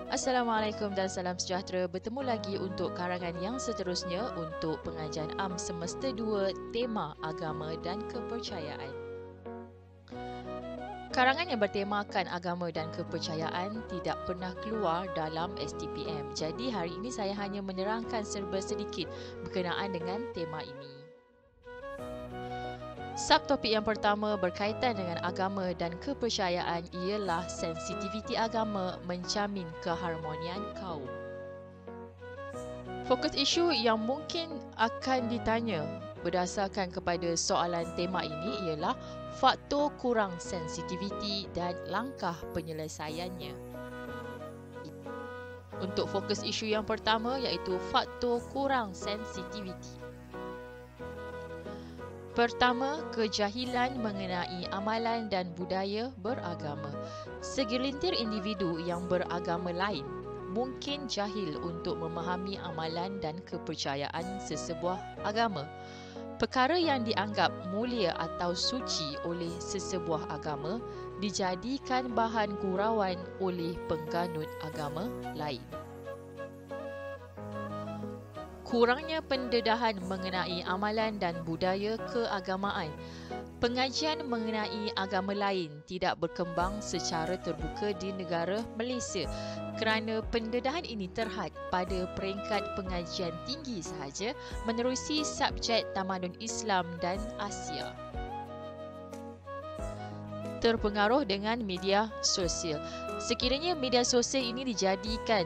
Assalamualaikum dan salam sejahtera. Bertemu lagi untuk karangan yang seterusnya untuk pengajian Am Semester 2 tema agama dan kepercayaan. Karangan yang bertemakan agama dan kepercayaan tidak pernah keluar dalam STPM. Jadi hari ini saya hanya menerangkan serba sedikit berkenaan dengan tema ini. Subtopik yang pertama berkaitan dengan agama dan kepercayaan ialah sensitiviti agama menjamin keharmonian kaum. Fokus isu yang mungkin akan ditanya berdasarkan kepada soalan tema ini ialah faktor kurang sensitiviti dan langkah penyelesaiannya. Untuk fokus isu yang pertama iaitu faktor kurang sensitiviti. Pertama, kejahilan mengenai amalan dan budaya beragama. Segelintir individu yang beragama lain mungkin jahil untuk memahami amalan dan kepercayaan sesebuah agama. Perkara yang dianggap mulia atau suci oleh sesebuah agama dijadikan bahan gurauan oleh pengganut agama lain. Kurangnya pendedahan mengenai amalan dan budaya keagamaan. Pengajian mengenai agama lain tidak berkembang secara terbuka di negara Malaysia kerana pendedahan ini terhad pada peringkat pengajian tinggi sahaja menerusi subjek tamadun Islam dan Asia. Terpengaruh dengan media sosial. Sekiranya media sosial ini dijadikan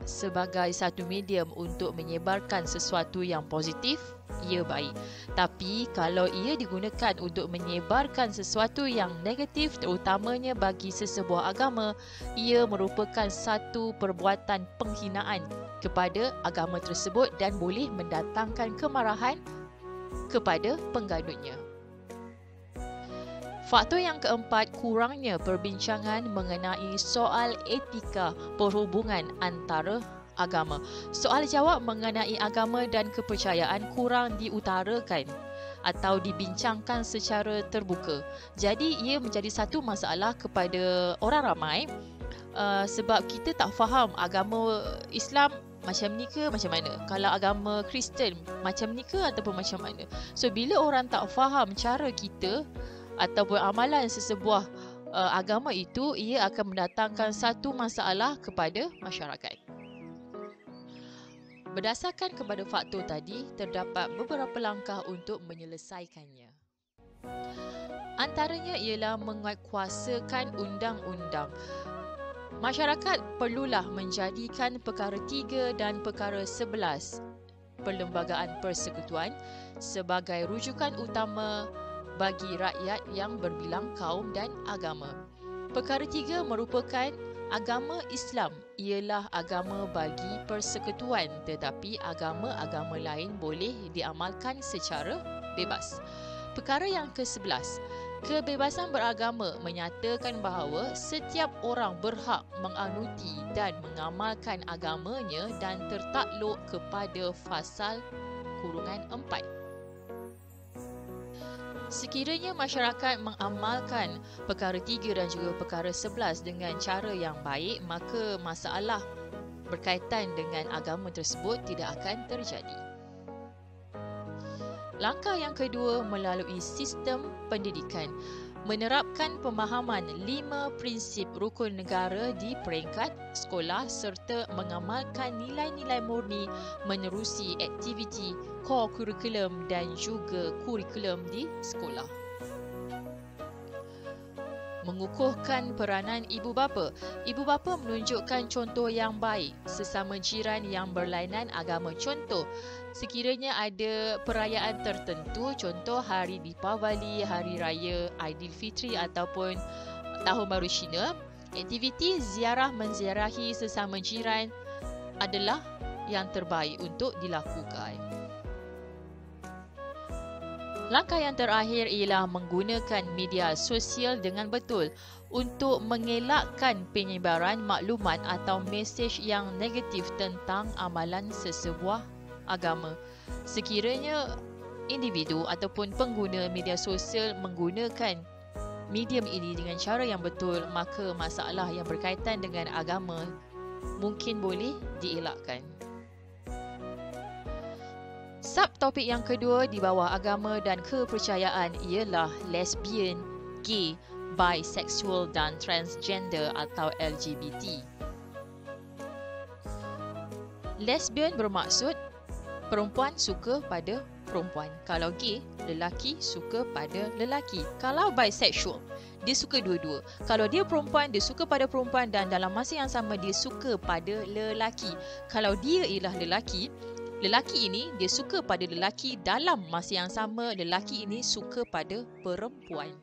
sebagai satu medium untuk menyebarkan sesuatu yang positif, ia baik. Tapi kalau ia digunakan untuk menyebarkan sesuatu yang negatif terutamanya bagi sesebuah agama, ia merupakan satu perbuatan penghinaan kepada agama tersebut dan boleh mendatangkan kemarahan kepada pengganutnya. Faktor yang keempat, kurangnya perbincangan mengenai soal etika perhubungan antara agama. Soal jawab mengenai agama dan kepercayaan kurang diutarakan atau dibincangkan secara terbuka. Jadi ia menjadi satu masalah kepada orang ramai sebab kita tak faham agama Islam macam ni ke macam mana. Kalau agama Kristian macam ni ke ataupun macam mana. So bila orang tak faham cara kita ataupun amalan sesebuah agama itu, ia akan mendatangkan satu masalah kepada masyarakat. Berdasarkan kepada faktor tadi, terdapat beberapa langkah untuk menyelesaikannya. Antaranya ialah menguatkuasakan undang-undang. Masyarakat perlulah menjadikan perkara 3 dan perkara 11 Perlembagaan Persekutuan sebagai rujukan utama bagi rakyat yang berbilang kaum dan agama. Perkara 3 merupakan agama Islam ialah agama bagi persekutuan, tetapi agama-agama lain boleh diamalkan secara bebas. Perkara yang ke-11, kebebasan beragama menyatakan bahawa setiap orang berhak menganuti dan mengamalkan agamanya dan tertakluk kepada fasal kurungan 4. Sekiranya masyarakat mengamalkan perkara 3 dan juga perkara 11 dengan cara yang baik, maka masalah berkaitan dengan agama tersebut tidak akan terjadi. Langkah yang kedua melalui sistem pendidikan. Menerapkan pemahaman 5 prinsip rukun negara di peringkat sekolah serta mengamalkan nilai-nilai murni menerusi aktiviti core kurikulum dan juga kurikulum di sekolah. Mengukuhkan peranan ibu bapa. Ibu bapa menunjukkan contoh yang baik sesama jiran yang berlainan agama. Contoh, sekiranya ada perayaan tertentu, contoh hari Deepavali, hari raya Aidilfitri ataupun Tahun Baru Cina, aktiviti ziarah menziarahi sesama jiran adalah yang terbaik untuk dilakukan. Langkah yang terakhir ialah menggunakan media sosial dengan betul untuk mengelakkan penyebaran maklumat atau mesej yang negatif tentang amalan sesebuah agama. Sekiranya individu ataupun pengguna media sosial menggunakan medium ini dengan cara yang betul, maka masalah yang berkaitan dengan agama mungkin boleh dielakkan. Subtopik yang kedua di bawah agama dan kepercayaan ialah lesbian, gay, bisexual dan transgender atau LGBT. Lesbian bermaksud perempuan suka pada perempuan. Kalau gay, lelaki suka pada lelaki. Kalau bisexual, dia suka dua-dua. Kalau dia perempuan, dia suka pada perempuan dan dalam masa yang sama dia suka pada lelaki. Kalau dia ialah lelaki, lelaki ini dia suka pada lelaki dalam masa yang sama lelaki ini suka pada perempuan.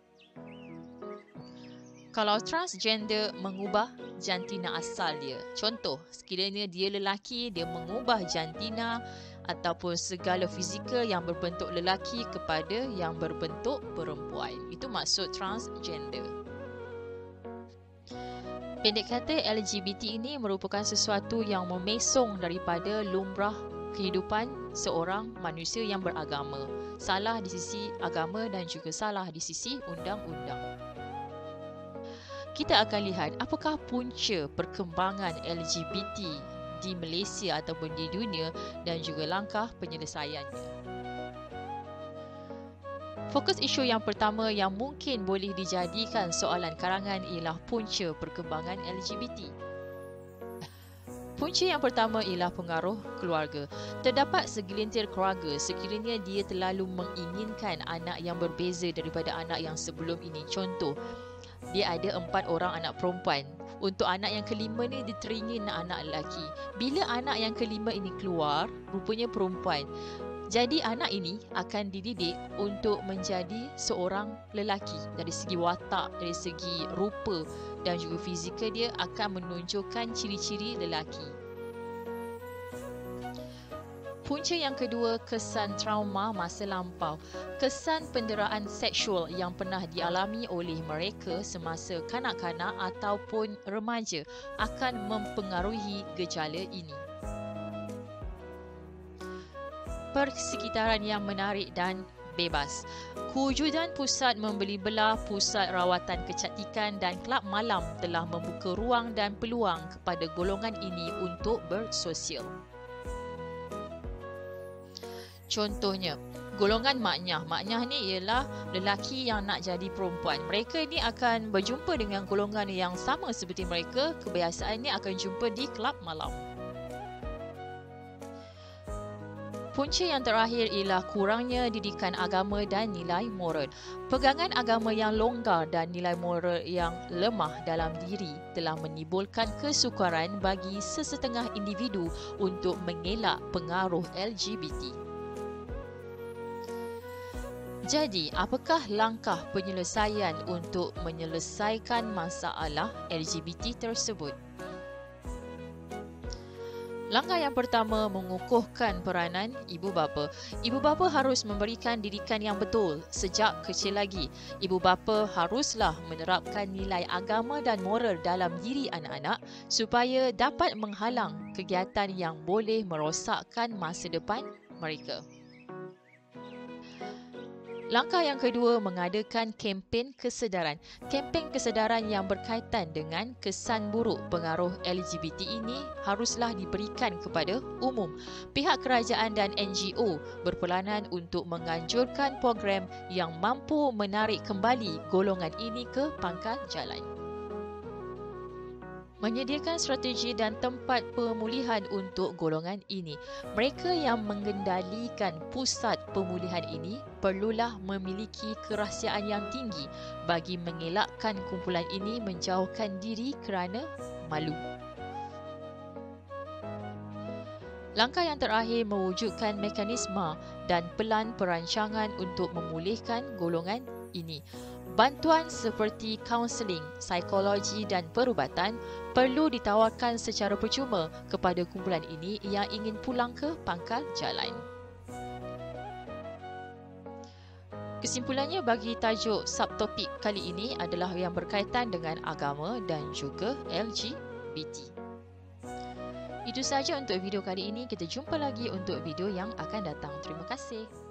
Kalau transgender mengubah jantina asal dia. Contoh, sekiranya dia lelaki, dia mengubah jantina ataupun segala fizikal yang berbentuk lelaki kepada yang berbentuk perempuan. Itu maksud transgender. Pendek kata, LGBT ini merupakan sesuatu yang memesong daripada lumrah kehidupan seorang manusia yang beragama. Salah di sisi agama dan juga salah di sisi undang-undang. Kita akan lihat apakah punca perkembangan LGBT di Malaysia ataupun di dunia dan juga langkah penyelesaiannya. Fokus isu yang pertama yang mungkin boleh dijadikan soalan karangan ialah punca perkembangan LGBT. Punca yang pertama ialah pengaruh keluarga. Terdapat segelintir keluarga sekiranya dia terlalu menginginkan anak yang berbeza daripada anak yang sebelum ini. Contoh, dia ada 4 orang anak perempuan. Untuk anak yang kelima ni dia teringin nak anak lelaki. Bila anak yang kelima ini keluar, rupanya perempuan. Jadi anak ini akan dididik untuk menjadi seorang lelaki. Dari segi watak, dari segi rupa dan juga fizikal dia akan menunjukkan ciri-ciri lelaki. Punca yang kedua, kesan trauma masa lampau. Kesan penderaan seksual yang pernah dialami oleh mereka semasa kanak-kanak ataupun remaja akan mempengaruhi gejala ini. Persekitaran yang menarik dan bebas. Kewujudan pusat membeli belah, pusat rawatan kecantikan dan kelab malam telah membuka ruang dan peluang kepada golongan ini untuk bersosial. Contohnya, golongan maknyah. Maknyah ni ialah lelaki yang nak jadi perempuan. Mereka ni akan berjumpa dengan golongan yang sama seperti mereka. Kebiasaannya akan jumpa di kelab malam. Punca yang terakhir ialah kurangnya didikan agama dan nilai moral. Pegangan agama yang longgar dan nilai moral yang lemah dalam diri telah menimbulkan kesukaran bagi sesetengah individu untuk mengelak pengaruh LGBT. Jadi, apakah langkah penyelesaian untuk menyelesaikan masalah LGBT tersebut? Langkah yang pertama, mengukuhkan peranan ibu bapa. Ibu bapa harus memberikan didikan yang betul sejak kecil lagi. Ibu bapa haruslah menerapkan nilai agama dan moral dalam diri anak-anak supaya dapat menghalang kegiatan yang boleh merosakkan masa depan mereka. Langkah yang kedua, mengadakan kempen kesedaran. Kempen kesedaran yang berkaitan dengan kesan buruk pengaruh LGBT ini haruslah diberikan kepada umum. Pihak kerajaan dan NGO berperanan untuk menganjurkan program yang mampu menarik kembali golongan ini ke pangkal jalan. Menyediakan strategi dan tempat pemulihan untuk golongan ini. Mereka yang mengendalikan pusat pemulihan ini perlulah memiliki kerahsiaan yang tinggi bagi mengelakkan kumpulan ini menjauhkan diri kerana malu. Langkah yang terakhir, mewujudkan mekanisme dan pelan perancangan untuk memulihkan golongan ini. Bantuan seperti kaunseling, psikologi dan perubatan perlu ditawarkan secara percuma kepada kumpulan ini yang ingin pulang ke pangkal jalan. Kesimpulannya bagi tajuk subtopik kali ini adalah yang berkaitan dengan agama dan juga LGBT. Itu sahaja untuk video kali ini. Kita jumpa lagi untuk video yang akan datang. Terima kasih.